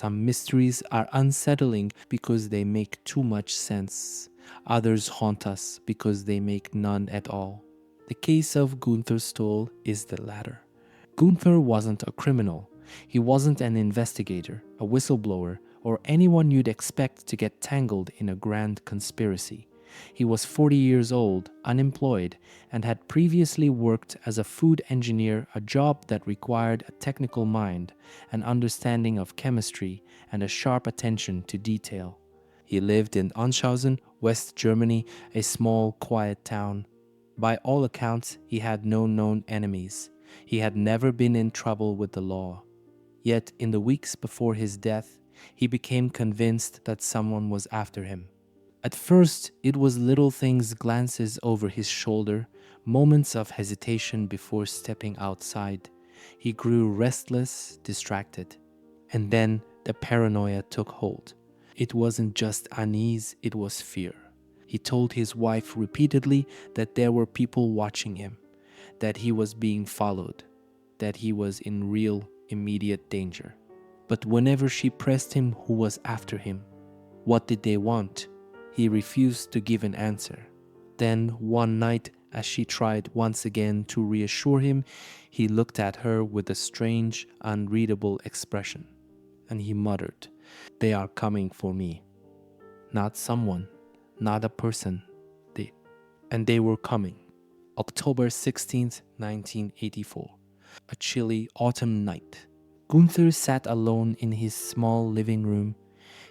Some mysteries are unsettling because they make too much sense. Others haunt us because they make none at all. The case of Günther Stoll is the latter. Günther wasn't a criminal. He wasn't an investigator, a whistleblower, or anyone you'd expect to get tangled in a grand conspiracy. He was 40 years old, unemployed, and had previously worked as a food engineer, a job that required a technical mind, an understanding of chemistry, and a sharp attention to detail. He lived in Anshausen, West Germany, a small, quiet town. By all accounts, he had no known enemies. He had never been in trouble with the law. Yet, in the weeks before his death, he became convinced that someone was after him. At first, it was little things, glances over his shoulder, moments of hesitation before stepping outside. He grew restless, distracted. And then the paranoia took hold. It wasn't just unease, it was fear. He told his wife repeatedly that there were people watching him, that he was being followed, that he was in real, immediate danger. But whenever she pressed him who was after him, what did they want, he refused to give an answer. Then one night, as she tried once again to reassure him, he looked at her with a strange, unreadable expression, and he muttered, "They are coming for me. Not someone, not a person. And they were coming." October 16th, 1984. A chilly autumn night. Günther sat alone in his small living room.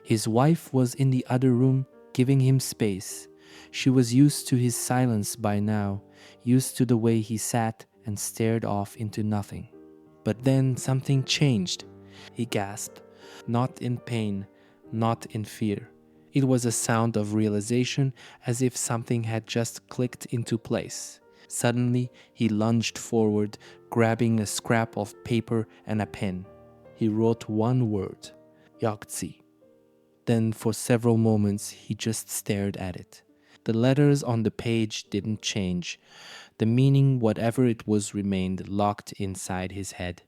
His wife was in the other room, giving him space. She was used to his silence by now, used to the way he sat and stared off into nothing. But then something changed. He gasped, not in pain, not in fear. It was a sound of realization, as if something had just clicked into place. Suddenly, he lunged forward, grabbing a scrap of paper and a pen. He wrote one word, YOGTZE. Then for several moments, he just stared at it. The letters on the page didn't change. The meaning, whatever it was, remained locked inside his head.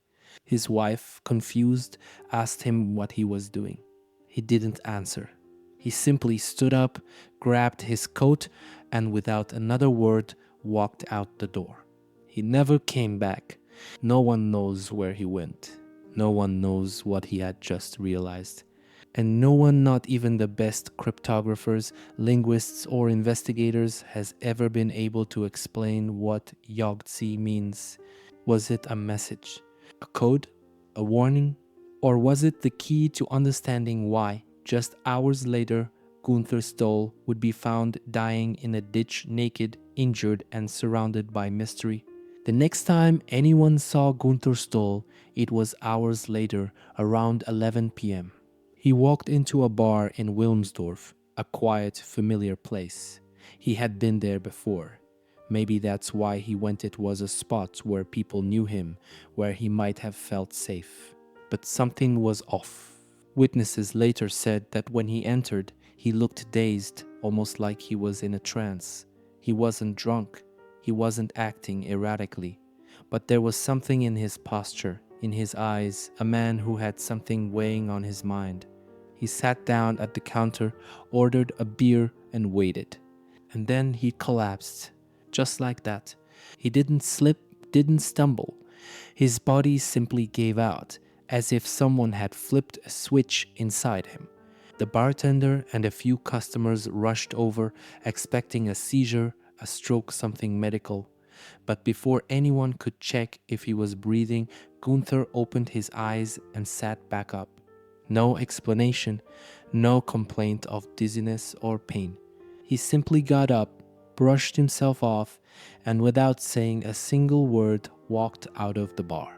His wife, confused, asked him what he was doing. He didn't answer. He simply stood up, grabbed his coat, and without another word, walked out the door. He never came back. No one knows where he went. No one knows what he had just realized. And no one, not even the best cryptographers, linguists, or investigators, has ever been able to explain what YOGTZE means. Was it a message, a code, a warning? Or was it the key to understanding why, just hours later, Günther Stoll would be found dying in a ditch, naked, injured, and surrounded by mystery? The next time anyone saw Günther Stoll, it was hours later, around 11 p.m. He walked into a bar in Wilmsdorf, a quiet, familiar place. He had been there before. Maybe that's why he went. It was a spot where people knew him, where he might have felt safe. But something was off. Witnesses later said that when he entered, he looked dazed, almost like he was in a trance. He wasn't drunk. He wasn't acting erratically. But there was something in his posture, in his eyes, a man who had something weighing on his mind. He sat down at the counter, ordered a beer, and waited. And then he collapsed, just like that. He didn't slip, didn't stumble. His body simply gave out, as if someone had flipped a switch inside him. The bartender and a few customers rushed over, expecting a seizure, a stroke, something medical. But before anyone could check if he was breathing, Günther opened his eyes and sat back up. No explanation, no complaint of dizziness or pain. He simply got up, brushed himself off, and without saying a single word, walked out of the bar.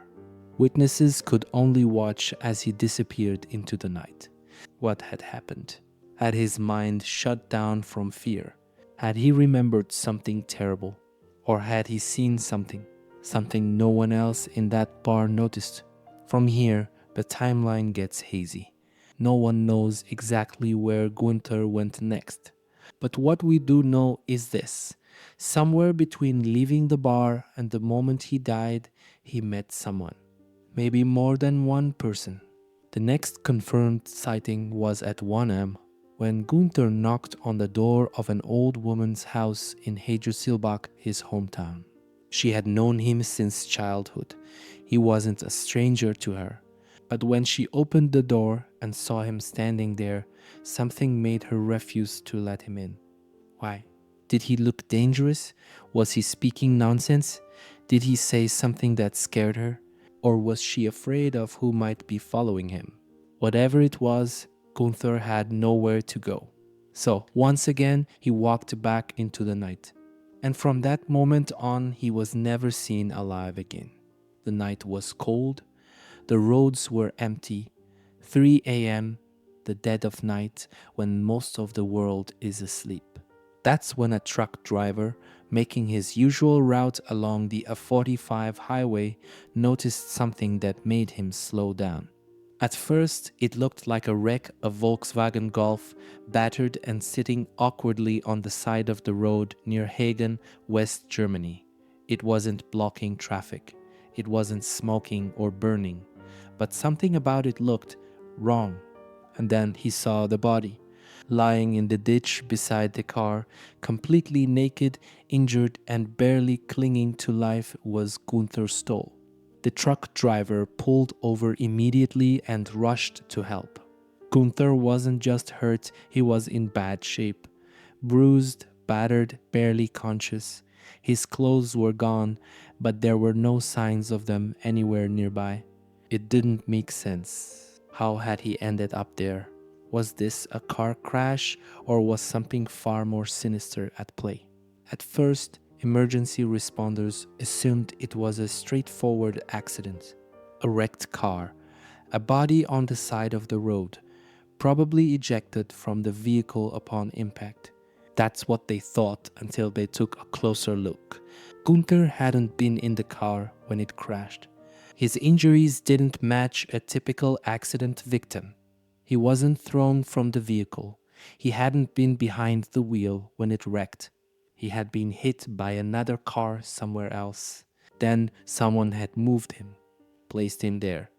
Witnesses could only watch as he disappeared into the night. What had happened? Had his mind shut down from fear? Had he remembered something terrible? Or had he seen something no one else in that bar noticed? From here, the timeline gets hazy. No one knows exactly where Günther went next. But what we do know is this. Somewhere between leaving the bar and the moment he died, he met someone. Maybe more than one person. The next confirmed sighting was at 1 a.m. when Günther knocked on the door of an old woman's house in Hagersilbach, his hometown. She had known him since childhood. He wasn't a stranger to her. But when she opened the door and saw him standing there, something made her refuse to let him in. Why? Did he look dangerous? Was he speaking nonsense? Did he say something that scared her? Or was she afraid of who might be following him? Whatever it was, Gunther had nowhere to go. So, once again, he walked back into the night. And from that moment on, he was never seen alive again. The night was cold, the roads were empty. 3 a.m., the dead of night, when most of the world is asleep. That's when a truck driver, making his usual route along the A45 highway, noticed something that made him slow down. At first, it looked like a wreck of Volkswagen Golf, battered and sitting awkwardly on the side of the road near Hagen, West Germany. It wasn't blocking traffic. It wasn't smoking or burning. But something about it looked wrong. And then he saw the body. Lying in the ditch beside the car, completely naked, injured, and barely clinging to life was Günther Stoll. The truck driver pulled over immediately and rushed to help. Günther wasn't just hurt, he was in bad shape. Bruised, battered, barely conscious. His clothes were gone, but there were no signs of them anywhere nearby. It didn't make sense. How had he ended up there? Was this a car crash, or was something far more sinister at play? At first, emergency responders assumed it was a straightforward accident. A wrecked car, a body on the side of the road, probably ejected from the vehicle upon impact. That's what they thought until they took a closer look. Günther hadn't been in the car when it crashed. His injuries didn't match a typical accident victim. He wasn't thrown from the vehicle. He hadn't been behind the wheel when it wrecked. He had been hit by another car somewhere else. Then someone had moved him, placed him there.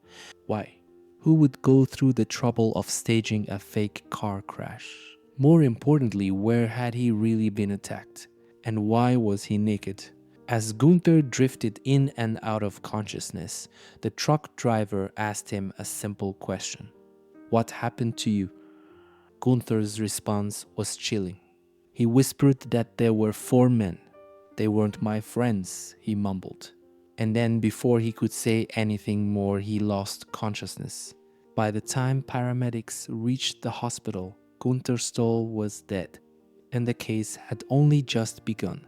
Why? Who would go through the trouble of staging a fake car crash? More importantly, where had he really been attacked? And why was he naked? As Günther drifted in and out of consciousness, the truck driver asked him a simple question. What happened to you? Günther's response was chilling. He whispered that there were 4 men. They weren't my friends, he mumbled. And then before he could say anything more, he lost consciousness. By the time paramedics reached the hospital, Günther Stoll was dead, and the case had only just begun.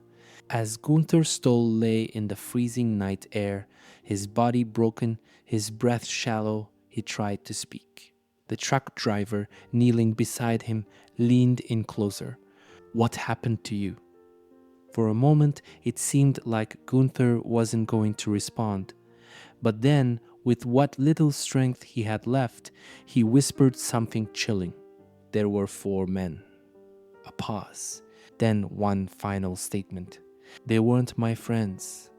As Günther Stoll lay in the freezing night air, his body broken, his breath shallow, he tried to speak. The truck driver, kneeling beside him, leaned in closer. What happened to you? For a moment, it seemed like Günther wasn't going to respond. But then, with what little strength he had left, he whispered something chilling. There were 4 men. A pause. Then one final statement. They weren't my friends.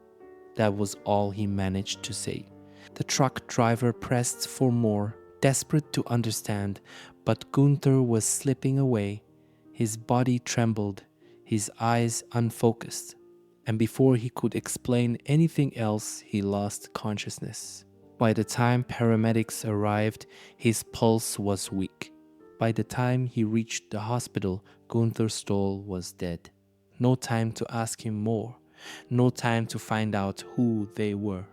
That was all he managed to say. The truck driver pressed for more, desperate to understand, but Günther was slipping away. His body trembled, his eyes unfocused, and before he could explain anything else, he lost consciousness. By the time paramedics arrived, his pulse was weak. By the time he reached the hospital, Günther Stoll was dead. No time to ask him more, no time to find out who they were.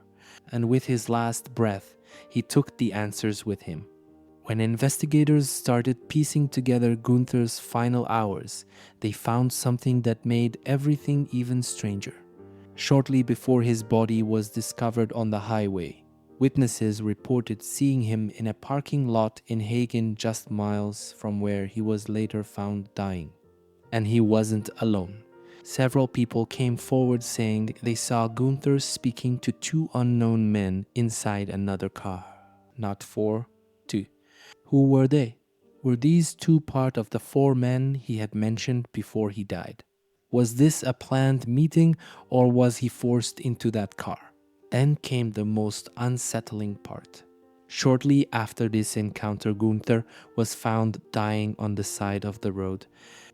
And with his last breath, he took the answers with him. When investigators started piecing together Günther's final hours, they found something that made everything even stranger. Shortly before his body was discovered on the highway, witnesses reported seeing him in a parking lot in Hagen, just miles from where he was later found dying. And he wasn't alone. Several people came forward saying they saw Günther speaking to 2 unknown men inside another car. Not 4, 2. Who were they? Were these 2 part of the 4 men he had mentioned before he died? Was this a planned meeting, or was he forced into that car? Then came the most unsettling part. Shortly after this encounter, Gunther was found dying on the side of the road.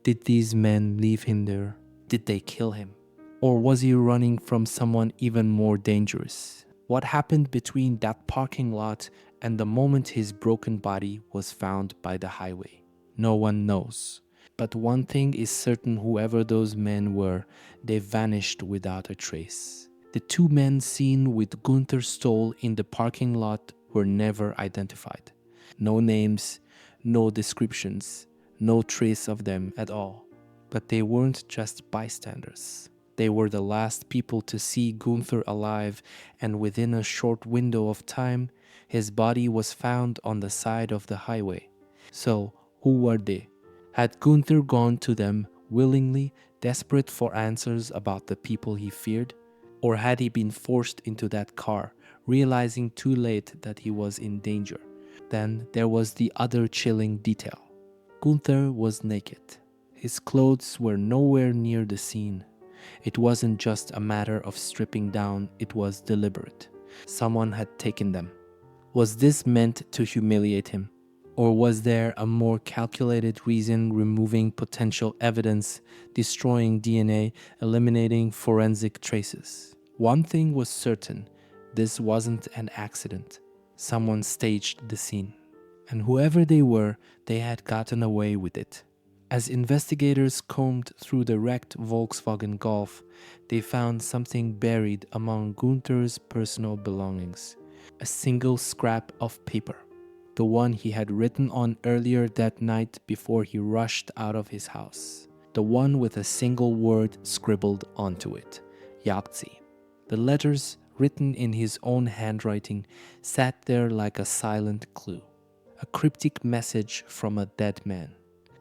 Did these men leave him there? Did they kill him? Or was he running from someone even more dangerous? What happened between that parking lot and the moment his broken body was found by the highway? No one knows. But one thing is certain: whoever those men were, they vanished without a trace. The two men seen with Günther Stoll in the parking lot were never identified. No names, no descriptions, no trace of them at all. But they weren't just bystanders. They were the last people to see Günther alive, and within a short window of time, his body was found on the side of the highway. So, who were they? Had Günther gone to them willingly, desperate for answers about the people he feared? Or had he been forced into that car, realizing too late that he was in danger? Then there was the other chilling detail. Günther was naked. His clothes were nowhere near the scene. It wasn't just a matter of stripping down, it was deliberate. Someone had taken them. Was this meant to humiliate him? Or was there a more calculated reason, removing potential evidence, destroying DNA, eliminating forensic traces? One thing was certain: this wasn't an accident. Someone staged the scene. And whoever they were, they had gotten away with it. As investigators combed through the wrecked Volkswagen Golf, they found something buried among Günther's personal belongings: a single scrap of paper. The one he had written on earlier that night before he rushed out of his house. The one with a single word scribbled onto it: YOGTZE. The letters, written in his own handwriting, sat there like a silent clue. A cryptic message from a dead man.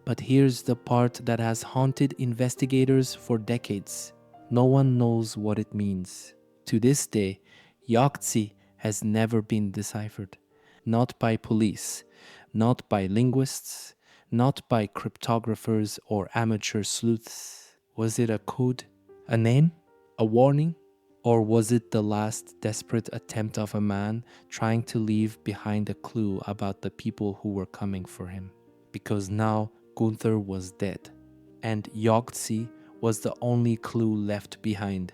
But here's the part that has haunted investigators for decades. No one knows what it means. To this day, YOGTZE has never been deciphered. Not by police, not by linguists, not by cryptographers or amateur sleuths. Was it a code? A name? A warning? Or was it the last desperate attempt of a man trying to leave behind a clue about the people who were coming for him? Because now Günther was dead, and YOGTZE was the only clue left behind.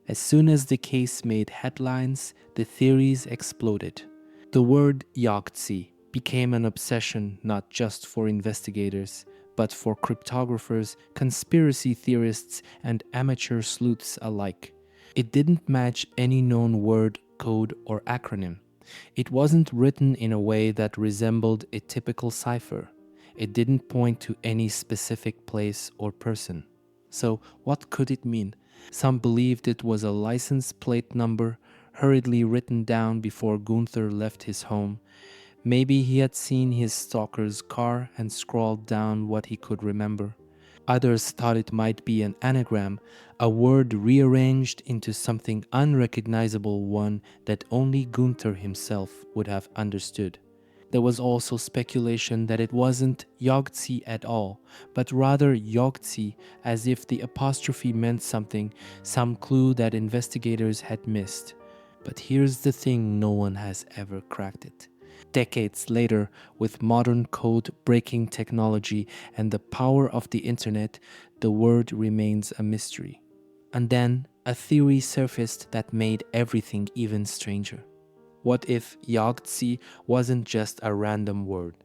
As soon as the case made headlines, the theories exploded. The word YOGTZE became an obsession not just for investigators, but for cryptographers, conspiracy theorists, and amateur sleuths alike. It didn't match any known word, code, or acronym. It wasn't written in a way that resembled a typical cipher. It didn't point to any specific place or person. So what could it mean? Some believed it was a license plate number hurriedly written down before Günther left his home. Maybe he had seen his stalker's car and scrawled down what he could remember. Others thought it might be an anagram, a word rearranged into something unrecognizable, one that only Günther himself would have understood. There was also speculation that it wasn't YOGTZE at all, but rather YOGTZE, as if the apostrophe meant something, some clue that investigators had missed. But here's the thing: no one has ever cracked it. Decades later, with modern code-breaking technology and the power of the internet, the word remains a mystery. And then a theory surfaced that made everything even stranger. What if YOGTZE wasn't just a random word?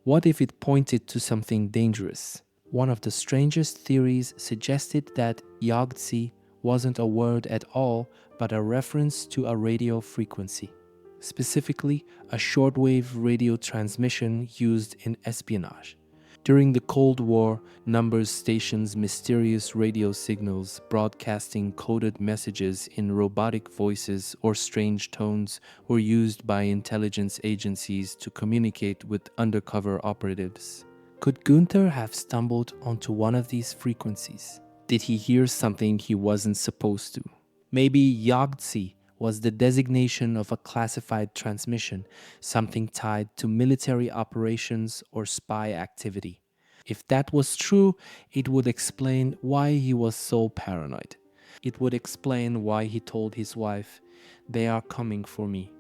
What if it pointed to something dangerous? One of the strangest theories suggested that YOGTZE wasn't a word at all, but a reference to a radio frequency. Specifically, a shortwave radio transmission used in espionage. During the Cold War, numbers stations mysterious radio signals broadcasting coded messages in robotic voices or strange tones were used by intelligence agencies to communicate with undercover operatives. Could Günther have stumbled onto one of these frequencies? Did he hear something he wasn't supposed to? Maybe YOGTZE was the designation of a classified transmission, something tied to military operations or spy activity. If that was true, it would explain why he was so paranoid. It would explain why he told his wife, "They are coming for me."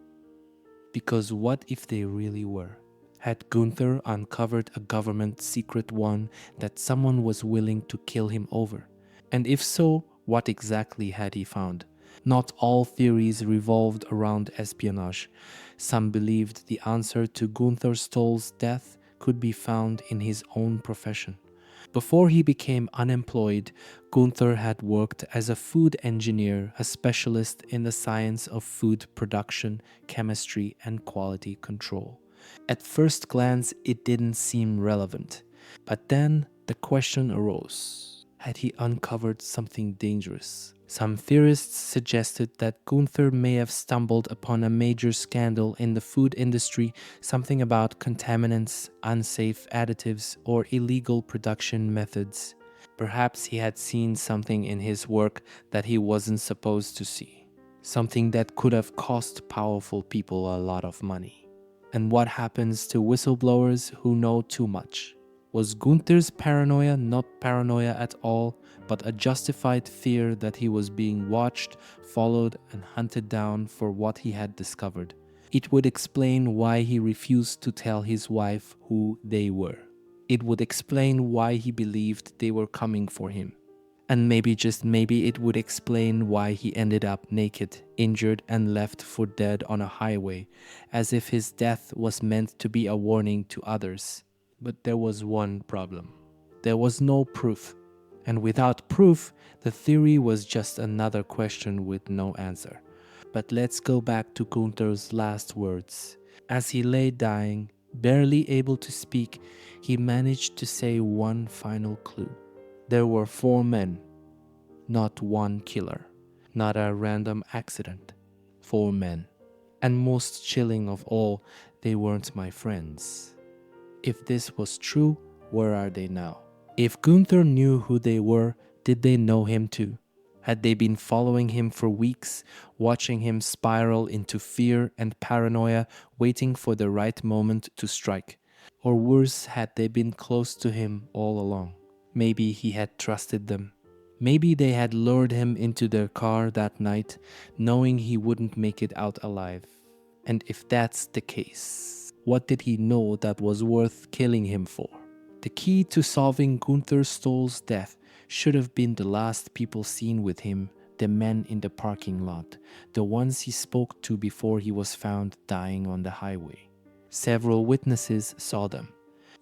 Because what if they really were? Had Günther uncovered a government secret one that someone was willing to kill him over? And if so, what exactly had he found? Not all theories revolved around espionage. Some believed the answer to Günther Stoll's death could be found in his own profession. Before he became unemployed, Günther had worked as a food engineer, a specialist in the science of food production, chemistry, and quality control. At first glance, it didn't seem relevant. But then the question arose: had he uncovered something dangerous? Some theorists suggested that Günther may have stumbled upon a major scandal in the food industry, something about contaminants, unsafe additives, or illegal production methods. Perhaps he had seen something in his work that he wasn't supposed to see, something that could have cost powerful people a lot of money. And what happens to whistleblowers who know too much? Was Günther's paranoia not paranoia at all, but a justified fear that he was being watched, followed, and hunted down for what he had discovered? It would explain why he refused to tell his wife who they were. It would explain why he believed they were coming for him. And maybe, just maybe, it would explain why he ended up naked, injured, and left for dead on a highway, as if his death was meant to be a warning to others. But there was one problem. There was no proof. And without proof, the theory was just another question with no answer. But let's go back to Günther's last words. As he lay dying, barely able to speak, he managed to say one final clue. There were 4 men, not one killer, not a random accident. 4 men. And most chilling of all, they weren't my friends. If this was true, where are they now? If Günther knew who they were, did they know him too? Had they been following him for weeks, watching him spiral into fear and paranoia, waiting for the right moment to strike? Or worse, had they been close to him all along? Maybe he had trusted them. Maybe they had lured him into their car that night, knowing he wouldn't make it out alive. And if that's the case, what did he know that was worth killing him for? The key to solving Günther Stoll's death should have been the last people seen with him, the men in the parking lot, the ones he spoke to before he was found dying on the highway. Several witnesses saw them,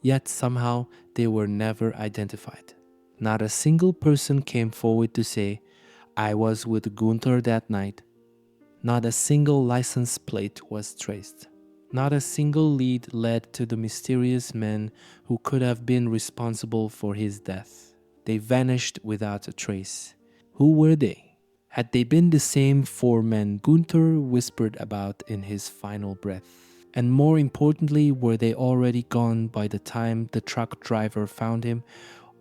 yet somehow they were never identified. Not a single person came forward to say, "I was with Günther that night." Not a single license plate was traced. Not a single lead led to the mysterious men who could have been responsible for his death. They vanished without a trace. Who were they? Had they been the same 4 men Günther whispered about in his final breath? And more importantly, were they already gone by the time the truck driver found him?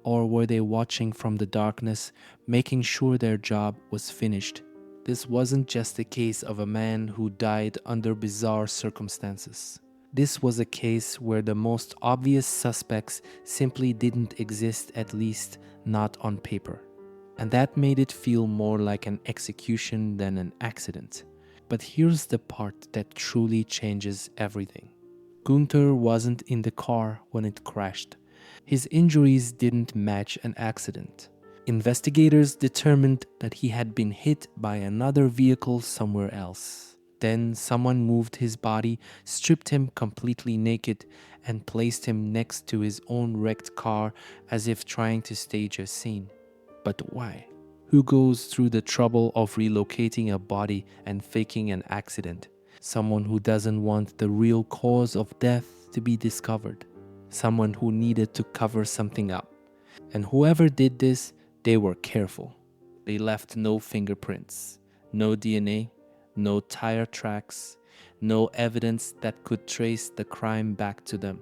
Or were they watching from the darkness, making sure their job was finished? This wasn't just a case of a man who died under bizarre circumstances. This was a case where the most obvious suspects simply didn't exist, at least not on paper. And that made it feel more like an execution than an accident. But here's the part that truly changes everything. Günther wasn't in the car when it crashed. His injuries didn't match an accident. Investigators determined that he had been hit by another vehicle somewhere else. Then someone moved his body, stripped him completely naked, and placed him next to his own wrecked car as if trying to stage a scene. But why? Who goes through the trouble of relocating a body and faking an accident? Someone who doesn't want the real cause of death to be discovered. Someone who needed to cover something up. And whoever did this, they were careful. They left no fingerprints, no DNA, no tire tracks, no evidence that could trace the crime back to them.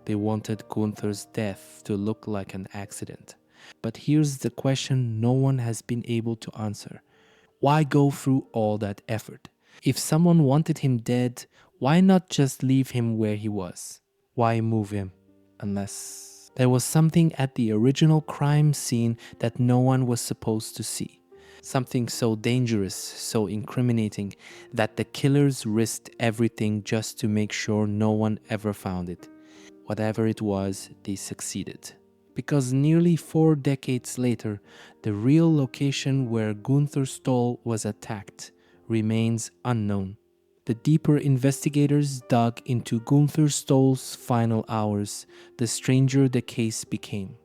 They wanted Günther's death to look like an accident. But here's the question no one has been able to answer. Why go through all that effort? If someone wanted him dead, why not just leave him where he was? Why move him? Unless there was something at the original crime scene that no one was supposed to see. Something so dangerous, so incriminating, that the killers risked everything just to make sure no one ever found it. Whatever it was, they succeeded. Because nearly 4 decades later, the real location where Günther Stoll was attacked remains unknown. The deeper investigators dug into Günther Stoll's final hours, the stranger the case became.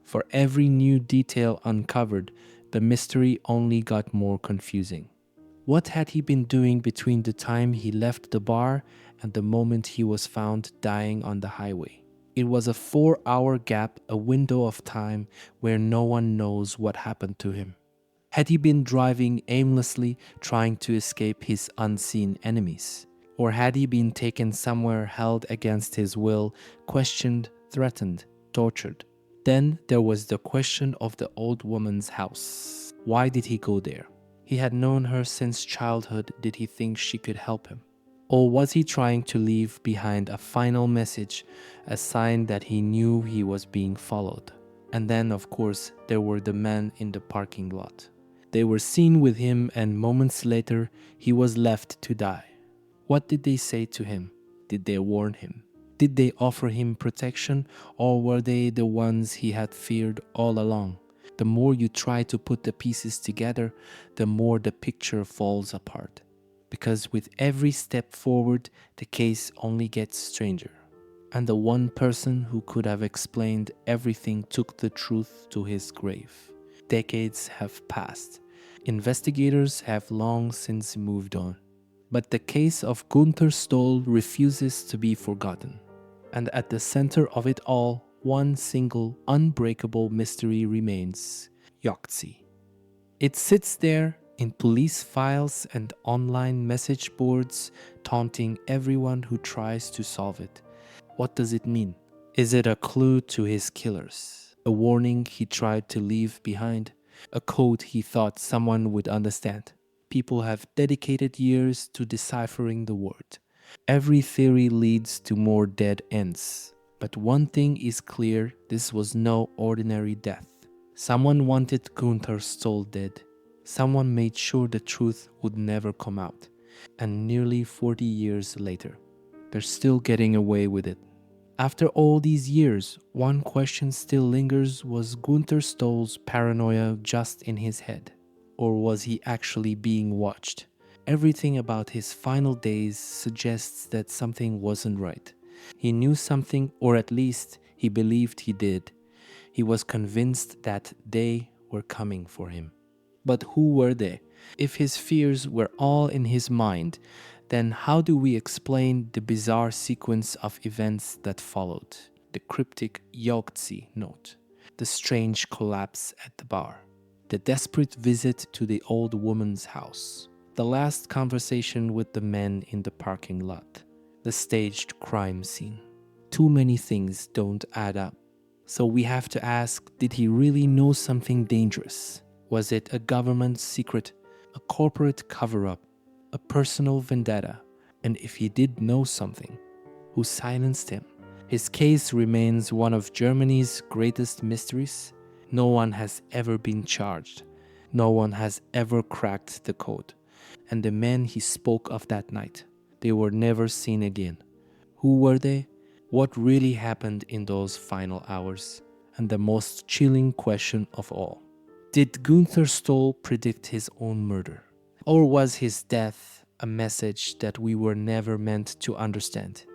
For every new detail uncovered, the mystery only got more confusing. What had he been doing between the time he left the bar and the moment he was found dying on the highway? It was a 4-hour gap, a window of time where no one knows what happened to him. Had he been driving aimlessly, trying to escape his unseen enemies? Or had he been taken somewhere, held against his will, questioned, threatened, tortured? Then there was the question of the old woman's house. Why did he go there? He had known her since childhood. Did he think she could help him? Or was he trying to leave behind a final message, a sign that he knew he was being followed? And then, of course, there were the men in the parking lot. They were seen with him, and moments later, he was left to die. What did they say to him? Did they warn him? Did they offer him protection, or were they the ones he had feared all along? The more you try to put the pieces together, the more the picture falls apart. Because with every step forward, the case only gets stranger. And the one person who could have explained everything took the truth to his grave. Decades have passed. Investigators have long since moved on. But the case of Günther Stoll refuses to be forgotten. And at the center of it all, one single, unbreakable mystery remains: YOGTZE. It sits there in police files and online message boards, taunting everyone who tries to solve it. What does it mean? Is it a clue to his killers? A warning he tried to leave behind? A code he thought someone would understand? People have dedicated years to deciphering the word. Every theory leads to more dead ends. But one thing is clear: this was no ordinary death. Someone wanted Günther Stoll dead. Someone made sure the truth would never come out. And nearly 40 years later, they're still getting away with it. After all these years, one question still lingers: was Günther Stoll's paranoia just in his head? Or was he actually being watched? Everything about his final days suggests that something wasn't right. He knew something, or at least he believed he did. He was convinced that they were coming for him. But who were they? If his fears were all in his mind, then how do we explain the bizarre sequence of events that followed? The cryptic YOGTZE note, the strange collapse at the bar, the desperate visit to the old woman's house, the last conversation with the men in the parking lot, the staged crime scene. Too many things don't add up. So we have to ask, did he really know something dangerous? Was it a government secret, a corporate cover-up, a personal vendetta? And if he did know something, who silenced him? His case remains one of Germany's greatest mysteries. No one has ever been charged. No one has ever cracked the code. And the men he spoke of that night, they were never seen again. Who were they? What really happened in those final hours? And the most chilling question of all: did Günther Stoll predict his own murder? Or was his death a message that we were never meant to understand?